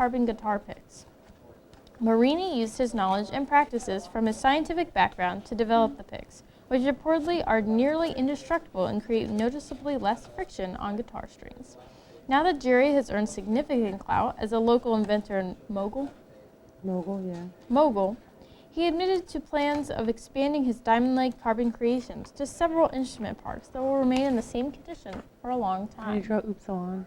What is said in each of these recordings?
carbon guitar picks. Marini used his knowledge and practices from his scientific background to develop the picks, which reportedly are nearly indestructible and create noticeably less friction on guitar strings. Now that Jerry has earned significant clout as a local inventor and mogul, he admitted to plans of expanding his diamond-like carbon creations to several instrument parts that will remain in the same condition for a long time. Can you draw oops along?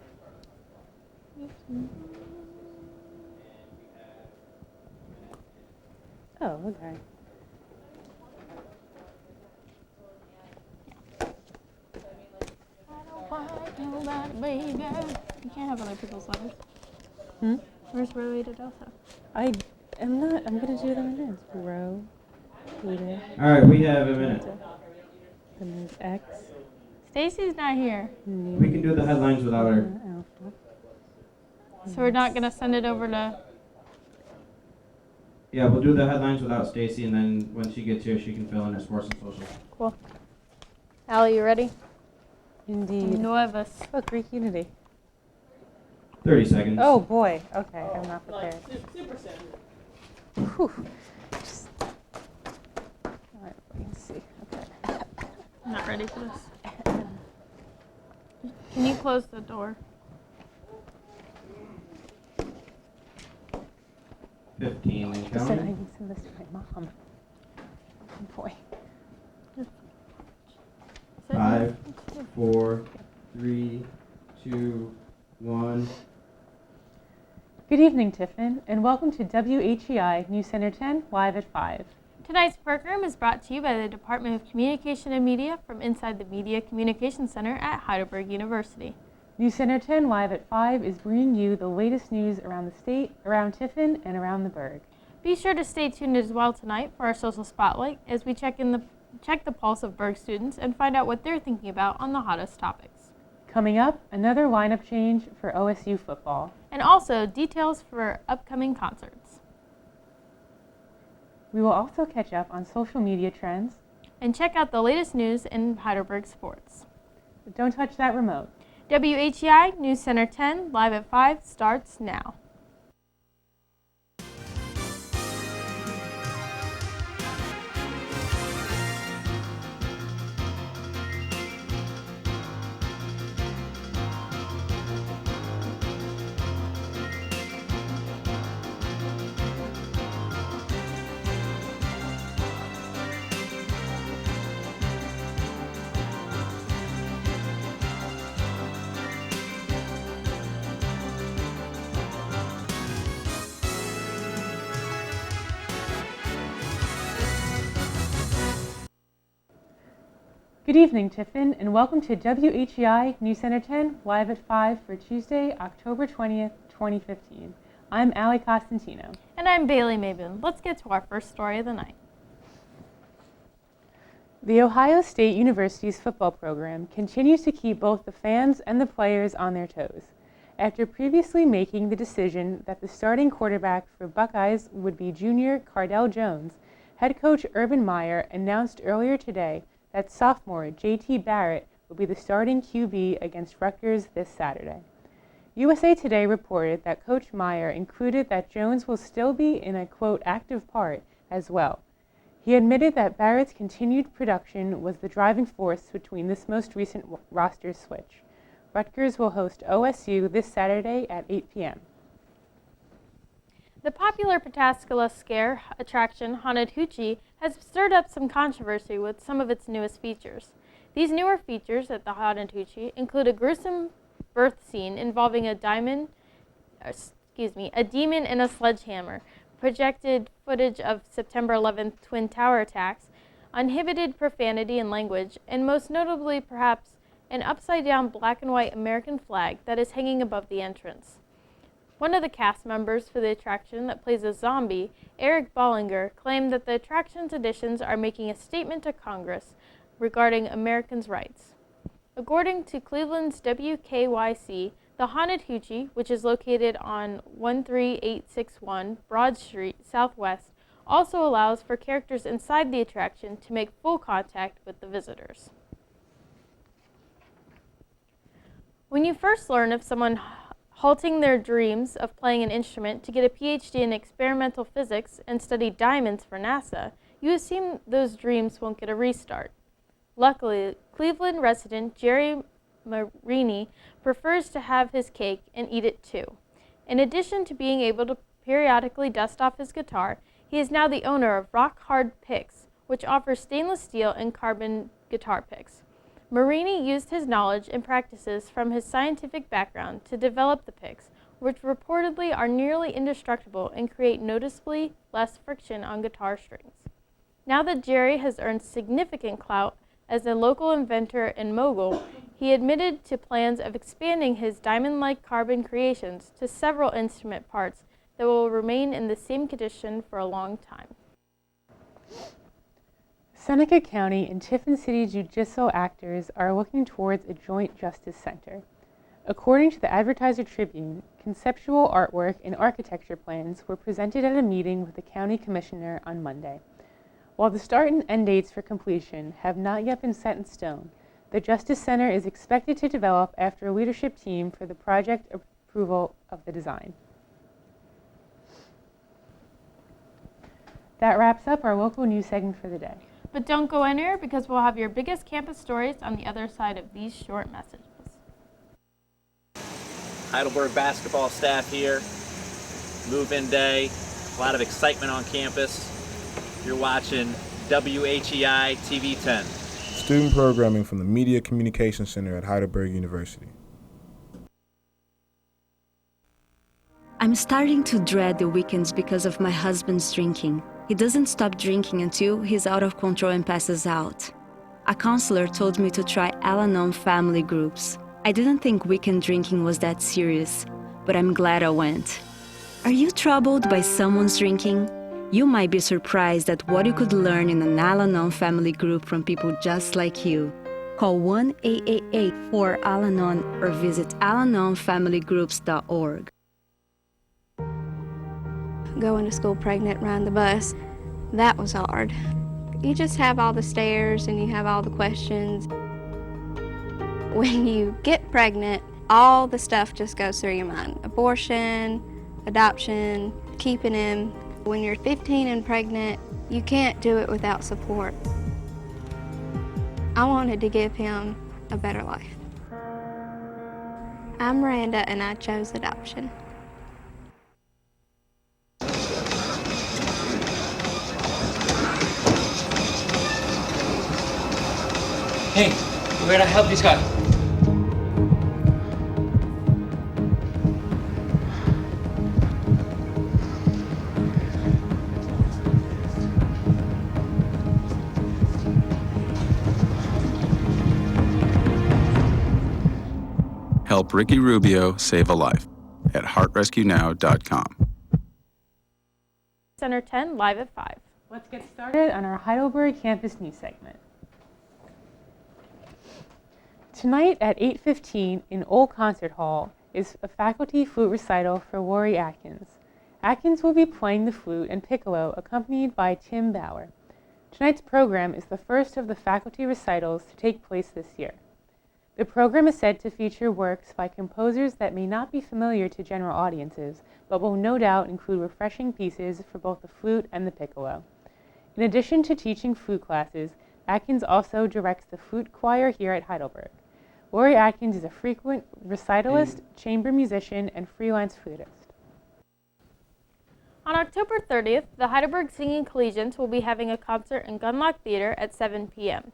Oh, okay. You can't have other people's letters. Hmm? Where's row 8 Delta? I'm gonna do them in minutes. Row, Peter. All right, we have a minute. Then there's X. Stacy's not here. We can do the headlines without her. Alpha. So we're not gonna send it over to... Yeah, we'll do the headlines without Stacy, and then when she gets here, she can fill in her sports and social. Cool. Allie, you ready? Indeed. Nuevas. Oh, Greek unity. 30 seconds. Oh boy. Okay, I'm not prepared. Super soon. Whew. All right, we can see. Okay. I'm not ready for this. Can you close the door? 15 and I said I counting. can send this to my mom. Oh boy. 5, 4, 3, 2, 1. Good evening, Tiffin, and welcome to WHEI News Center 10 Live at 5. Tonight's program is brought to you by the Department of Communication and Media from inside the Media Communication Center at Heidelberg University. News Center 10 Live at 5 is bringing you the latest news around the state, around Tiffin, and around the Berg. Be sure to stay tuned as well tonight for our social spotlight as we check the pulse of Berg students and find out what they're thinking about on the hottest topics. Coming up, another lineup change for OSU football. And also details for upcoming concerts. We will also catch up on social media trends. And check out the latest news in Heidelberg sports. But don't touch that remote. WHEI News Center 10 Live at 5 starts now. Good evening, Tiffin, and welcome to WHEI News Center 10 Live at 5 for Tuesday, October 20th, 2015. I'm Allie Costantino. And I'm Bailey Mabin. Let's get to our first story of the night. The Ohio State University's football program continues to keep both the fans and the players on their toes. After previously making the decision that the starting quarterback for Buckeyes would be junior Cardell Jones, head coach Urban Meyer announced earlier today that sophomore J.T. Barrett will be the starting QB against Rutgers this Saturday. USA Today reported that Coach Meyer included that Jones will still be in a, quote, active part as well. He admitted that Barrett's continued production was the driving force between this most recent roster switch. Rutgers will host OSU this Saturday at 8 p.m. The popular Pataskala scare attraction, Haunted Hoochie, has stirred up some controversy with some of its newest features. These newer features at the Haunted Hoochie include a gruesome birth scene involving a demon and a sledgehammer, projected footage of September 11th Twin Tower attacks, uninhibited profanity and language, and most notably perhaps an upside-down black and white American flag that is hanging above the entrance. One of the cast members for the attraction that plays a zombie, Eric Bollinger, claimed that the attraction's additions are making a statement to Congress regarding Americans' rights. According to Cleveland's WKYC, the Haunted Hoochie, which is located on 13861 Broad Street Southwest, also allows for characters inside the attraction to make full contact with the visitors. When you first learn of someone halting their dreams of playing an instrument to get a PhD in experimental physics and study diamonds for NASA, you assume those dreams won't get a restart. Luckily, Cleveland resident Jerry Marini prefers to have his cake and eat it too. In addition to being able to periodically dust off his guitar, he is now the owner of Rock Hard Picks, which offers stainless steel and carbon guitar picks. Marini used his knowledge and practices from his scientific background to develop the picks, which reportedly are nearly indestructible and create noticeably less friction on guitar strings. Now that Jerry has earned significant clout as a local inventor and mogul, he admitted to plans of expanding his diamond-like carbon creations to several instrument parts that will remain in the same condition for a long time. Seneca County and Tiffin City judicial actors are looking towards a joint justice center. According to the Advertiser Tribune, conceptual artwork and architecture plans were presented at a meeting with the county commissioner on Monday. While the start and end dates for completion have not yet been set in stone, the Justice Center is expected to develop after a leadership team for the project approval of the design. That wraps up our local news segment for the day. But don't go anywhere because we'll have your biggest campus stories on the other side of these short messages. Heidelberg basketball staff here. Move-in day. A lot of excitement on campus. You're watching WHEI TV 10. Student programming from the Media Communication Center at Heidelberg University. I'm starting to dread the weekends because of my husband's drinking. He doesn't stop drinking until he's out of control and passes out. A counselor told me to try Al-Anon family groups. I didn't think weekend drinking was that serious, but I'm glad I went. Are you troubled by someone's drinking? You might be surprised at what you could learn in an Al-Anon family group from people just like you. Call 1-888-4-AL-ANON or visit alanonfamilygroups.org. Going to school pregnant, riding the bus, that was hard. You just have all the stares and you have all the questions. When you get pregnant, all the stuff just goes through your mind. Abortion, adoption, keeping him. When you're 15 and pregnant, you can't do it without support. I wanted to give him a better life. I'm Miranda and I chose adoption. Hey, where'd I help this guy? Help Ricky Rubio save a life at heartrescuenow.com. Center 10 live at 5. Let's get started on our Heidelberg campus news segment. Tonight at 8:15 in Old Concert Hall is a faculty flute recital for Lori Atkins. Atkins will be playing the flute and piccolo accompanied by Tim Bauer. Tonight's program is the first of the faculty recitals to take place this year. The program is said to feature works by composers that may not be familiar to general audiences, but will no doubt include refreshing pieces for both the flute and the piccolo. In addition to teaching flute classes, Atkins also directs the flute choir here at Heidelberg. Lori Atkins is a frequent recitalist, chamber musician, and freelance flutist. On October 30th, the Heidelberg Singing Collegians will be having a concert in Gunlock Theater at 7 p.m.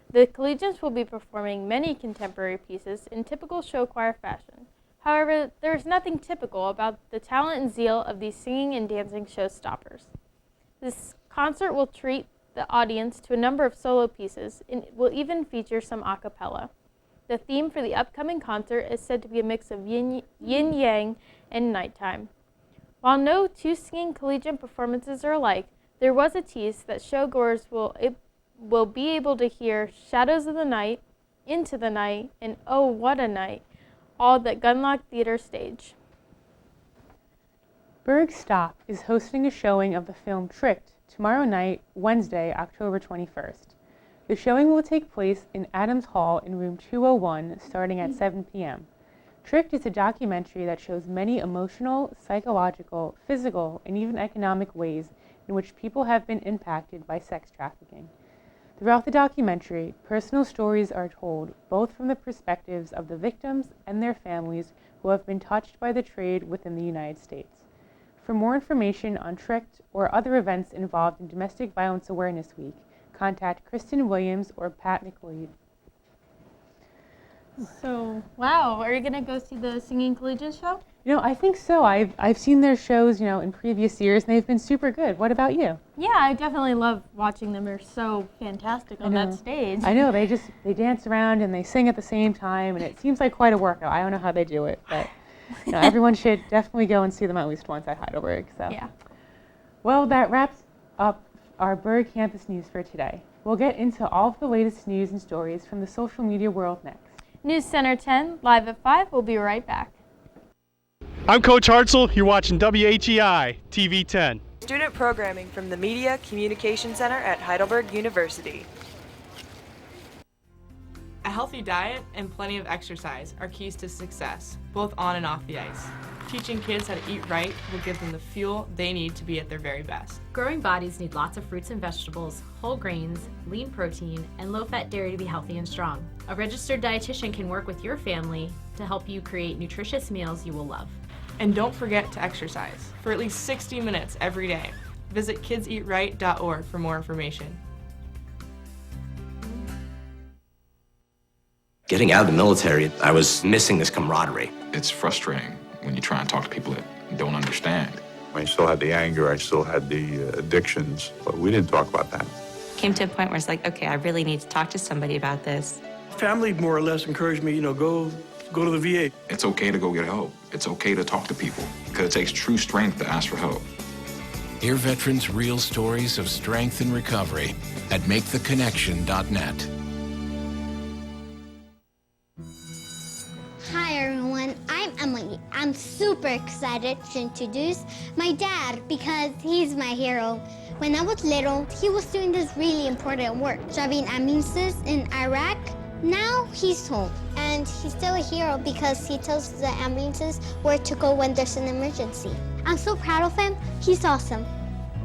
The Collegians will be performing many contemporary pieces in typical show choir fashion. However, there is nothing typical about the talent and zeal of these singing and dancing showstoppers. This concert will treat the audience to a number of solo pieces and will even feature some a cappella. The theme for the upcoming concert is said to be a mix of yin-yang and nighttime. While no two singing collegian performances are alike, there was a tease that showgoers will be able to hear Shadows of the Night, Into the Night, and Oh What a Night, all at Gunlock Theater stage. Berg Stop is hosting a showing of the film Tricked tomorrow night, Wednesday, October 21st. The showing will take place in Adams Hall in room 201 starting at 7 p.m. Tricked is a documentary that shows many emotional, psychological, physical, and even economic ways in which people have been impacted by sex trafficking. Throughout the documentary, personal stories are told both from the perspectives of the victims and their families who have been touched by the trade within the United States. For more information on Tricked or other events involved in Domestic Violence Awareness Week, contact Kristen Williams or Pat McLeod. So, wow, are you going to go see the Singing Collegians show? You know, I think so. I've seen their shows, in previous years, and they've been super good. What about you? Yeah, I definitely love watching them. They're so fantastic on that stage. I know, they dance around and they sing at the same time, and it seems like quite a workout. I don't know how they do it, but everyone should definitely go and see them at least once at Heidelberg. So. Yeah. Well, that wraps up our Berg campus news for today. We'll get into all of the latest news and stories from the social media world next. News Center 10, live at 5. We'll be right back. I'm Coach Hartzell. You're watching WHEI TV 10. Student programming from the Media Communication Center at Heidelberg University. A healthy diet and plenty of exercise are keys to success, both on and off the ice. Teaching kids how to eat right will give them the fuel they need to be at their very best. Growing bodies need lots of fruits and vegetables, whole grains, lean protein, and low-fat dairy to be healthy and strong. A registered dietitian can work with your family to help you create nutritious meals you will love. And don't forget to exercise for at least 60 minutes every day. Visit kidseatright.org for more information. Getting out of the military, I was missing this camaraderie. It's frustrating when you try and talk to people that don't understand. I still had the anger, I still had the addictions, but we didn't talk about that. Came to a point where it's like, okay, I really need to talk to somebody about this. Family more or less encouraged me, go to the VA. It's okay to go get help. It's okay to talk to people because it takes true strength to ask for help. Hear veterans' real stories of strength and recovery at maketheconnection.net. Hi everyone, I'm Emily. I'm super excited to introduce my dad because he's my hero. When I was little, he was doing this really important work, driving ambulances in Iraq. Now he's home, and he's still a hero because he tells the ambulances where to go when there's an emergency. I'm so proud of him. He's awesome.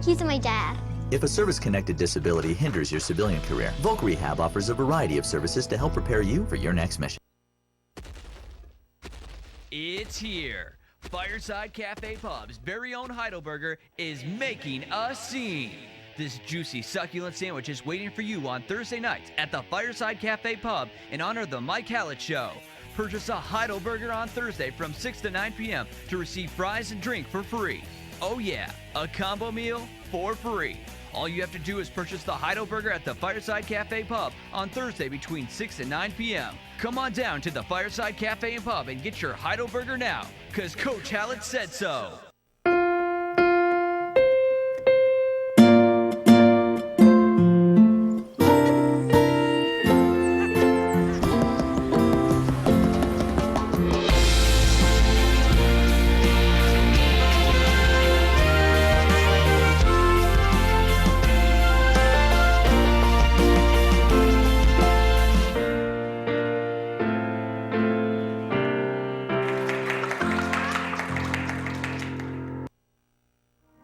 He's my dad. If a service-connected disability hinders your civilian career, Volk Rehab offers a variety of services to help prepare you for your next mission. It's here. Fireside Cafe Pub's very own Heidelberger is making a scene. This juicy, succulent sandwich is waiting for you on Thursday nights at the Fireside Cafe Pub in honor of the Mike Hallett Show. Purchase a Heidelberger on Thursday from 6 to 9 p.m. to receive fries and drink for free. Oh yeah, a combo meal for free. All you have to do is purchase the Heidelberger at the Fireside Cafe Pub on Thursday between 6 and 9 p.m. Come on down to the Fireside Cafe and Pub and get your Heidelberger now, because Coach Hallett said so.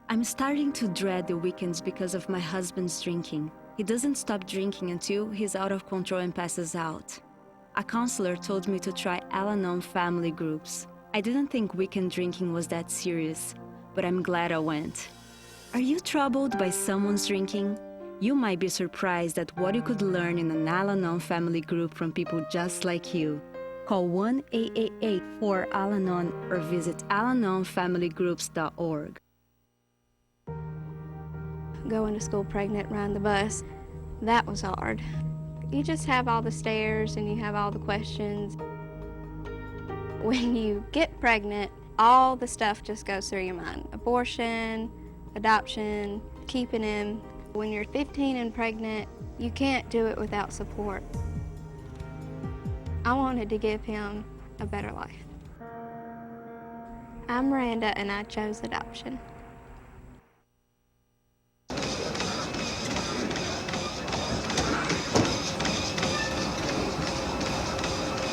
I'm starting to dread the weekends because of my husband's drinking. He doesn't stop drinking until he's out of control and passes out. A counselor told me to try Al-Anon family groups. I didn't think weekend drinking was that serious, but I'm glad I went. Are you troubled by someone's drinking? You might be surprised at what you could learn in an Al-Anon family group from people just like you. Call 1-888-4-AL-ANON or visit alanonfamilygroups.org. Going to school pregnant, riding the bus, that was hard. You just have all the stares and you have all the questions. When you get pregnant, all the stuff just goes through your mind. Abortion, adoption, keeping him. When you're 15 and pregnant, you can't do it without support. I wanted to give him a better life. I'm Miranda and I chose adoption.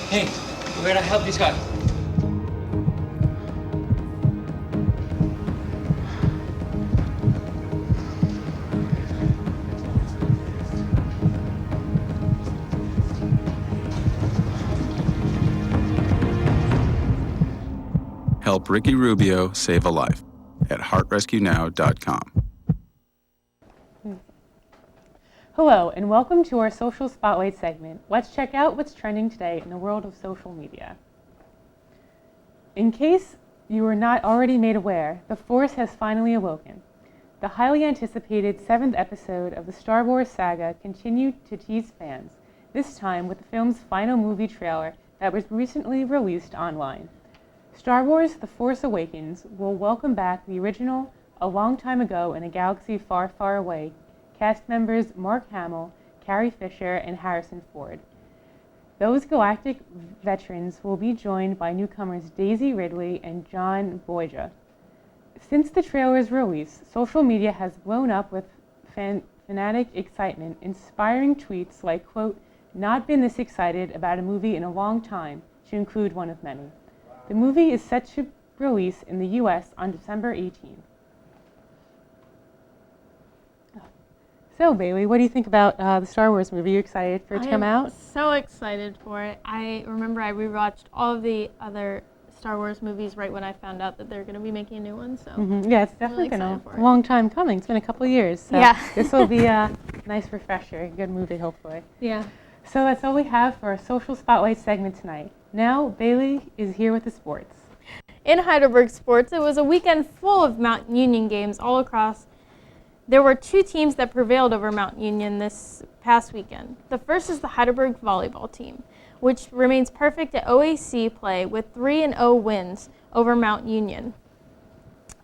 Hey, we're gonna help this guy. help Ricky Rubio save a life at heartrescuenow.com. Hello, and welcome to our Social Spotlight segment. Let's check out what's trending today in the world of social media. In case you were not already made aware, the Force has finally awoken. The highly anticipated 7th episode of the Star Wars saga continued to tease fans, this time with the film's final movie trailer that was recently released online. Star Wars The Force Awakens will welcome back the original A Long Time Ago in a Galaxy Far, Far Away cast members Mark Hamill, Carrie Fisher, and Harrison Ford. Those galactic veterans will be joined by newcomers Daisy Ridley and John Boyega. Since the trailer's release, social media has blown up with fanatic excitement, inspiring tweets like, quote, "Not been this excited about a movie in a long time," to include one of many. The movie is set to release in the U.S. on December 18th. So, Bailey, what do you think about the Star Wars movie? Are you excited for it to come out? I'm so excited for it. I remember I rewatched all of the other Star Wars movies right when I found out that they're going to be making a new one. So Yeah, it's definitely been a long time coming. It's been a couple of years. So yeah. This will be a nice refresher, a good movie, hopefully. Yeah. So that's all we have for our Social Spotlight segment tonight. Now, Bailey is here with the sports. In Heidelberg sports, it was a weekend full of Mount Union games all across. There were two teams that prevailed over Mount Union this past weekend. The first is the Heidelberg volleyball team, which remains perfect at OAC play with 3-0 wins over Mount Union.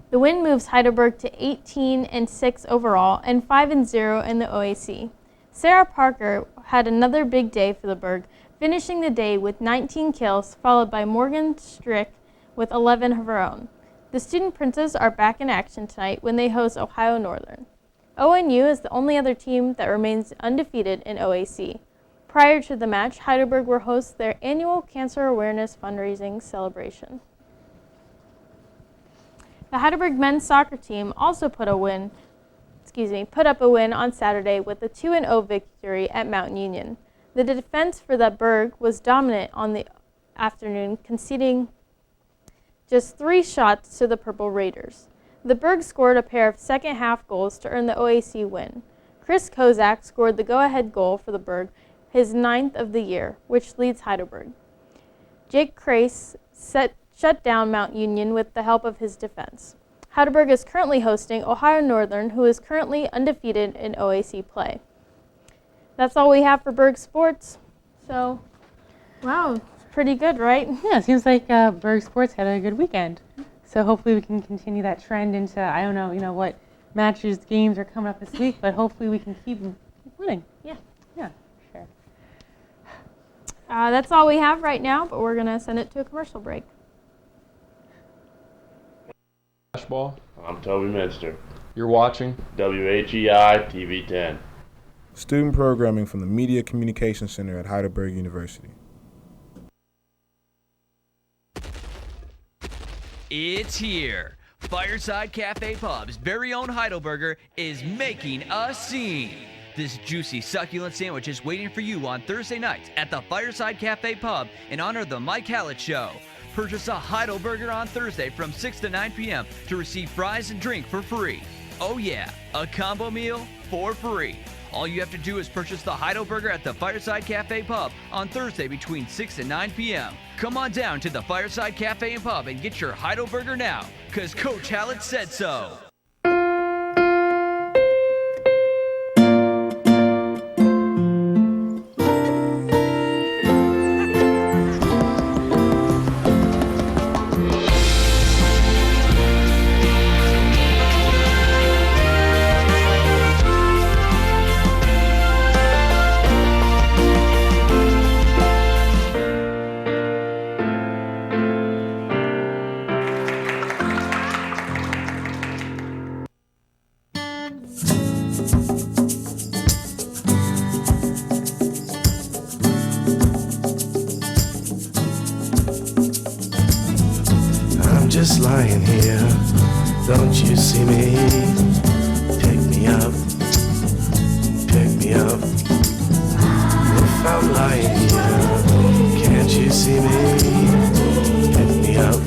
The win moves Heidelberg to 18-6 overall and 5-0 in the OAC. Sarah Parker had another big day for the Berg, finishing the day with 19 kills, followed by Morgan Strick with 11 of her own. The Student Princes are back in action tonight when they host Ohio Northern. ONU is the only other team that remains undefeated in OAC. Prior to the match, Heidelberg will host their annual Cancer Awareness fundraising celebration. The Heidelberg men's soccer team also put up a win on Saturday with a 2-0 victory at Mount Union. The defense for the Berg was dominant on the afternoon, conceding just 3 shots to the Purple Raiders. The Berg scored a pair of second-half goals to earn the OAC win. Chris Kozak scored the go-ahead goal for the Berg, his 9th of the year, which leads Heidelberg. Jake Krace shut down Mount Union with the help of his defense. Heidelberg is currently hosting Ohio Northern, who is currently undefeated in OAC play. That's all we have for Berg sports. So, wow, it's pretty good, right? Yeah, it seems like Berg sports had a good weekend. So hopefully we can continue that trend into, I don't know, what matches, games are coming up this week, but hopefully we can keep winning. Yeah. Yeah, sure. That's all we have right now, but we're going to send it to a commercial break. Flashball. I'm Toby Minster. You're watching WHEI TV 10. Student programming from the Media Communication Center at Heidelberg University. It's here. Fireside Cafe Pub's very own Heidelberger is making a scene. This juicy, succulent sandwich is waiting for you on Thursday nights at the Fireside Cafe Pub in honor of the Mike Hallett Show. Purchase a Heidelberger on Thursday from 6 to 9 p.m. to receive fries and drink for free. Oh yeah, a combo meal for free. All you have to do is purchase the Heidelberger at the Fireside Cafe Pub on Thursday between 6 and 9 p.m. Come on down to the Fireside Cafe and Pub and get your Heidelberger now, because Coach Hallett said so. Just lying here, don't you see me? Pick me up, pick me up. If I'm lying here, can't you see me? Pick me up,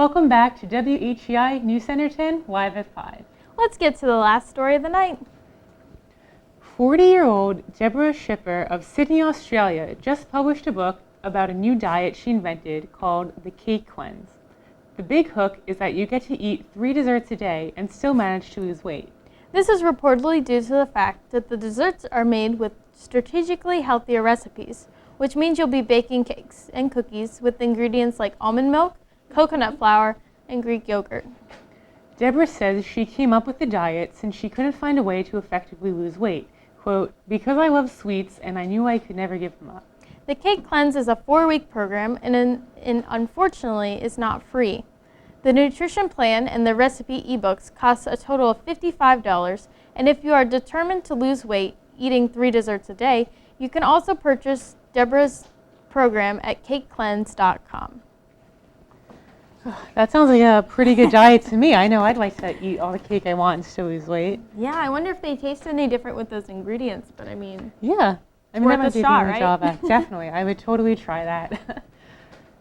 Welcome back to WHEI News Center 10 Live at 5. Let's get to the last story of the night. 40-year-old Deborah Schipper of Sydney, Australia just published a book about a new diet she invented called the Cake Cleanse. The big hook is that you get to eat 3 desserts a day and still manage to lose weight. This is reportedly due to the fact that the desserts are made with strategically healthier recipes, which means you'll be baking cakes and cookies with ingredients like almond milk, coconut flour, and Greek yogurt. Deborah says she came up with the diet since she couldn't find a way to effectively lose weight. Quote, because I love sweets and I knew I could never give them up. The Cake Cleanse is a 4-week program and unfortunately is not free. The nutrition plan and the recipe ebooks cost a total of $55, and if you are determined to lose weight eating 3 desserts a day, you can also purchase Deborah's program at cakecleanse.com. That sounds like a pretty good diet to me. I know I'd like to eat all the cake I want and still lose weight. Yeah, I wonder if they taste any different with those ingredients, but I mean... Yeah. I mean, that might be a shot, good right? drawback. Definitely. I would totally try that.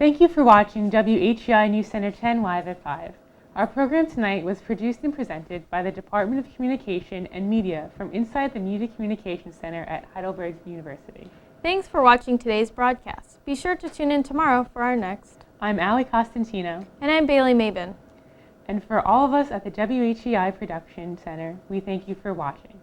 Thank you for watching WHEI News Center 10 Live at 5. Our program tonight was produced and presented by the Department of Communication and Media from inside the Media Communication Center at Heidelberg University. Thanks for watching today's broadcast. Be sure to tune in tomorrow for our next. I'm Allie Costantino. And I'm Bailey Mabin. And for all of us at the WHEI Production Center, we thank you for watching.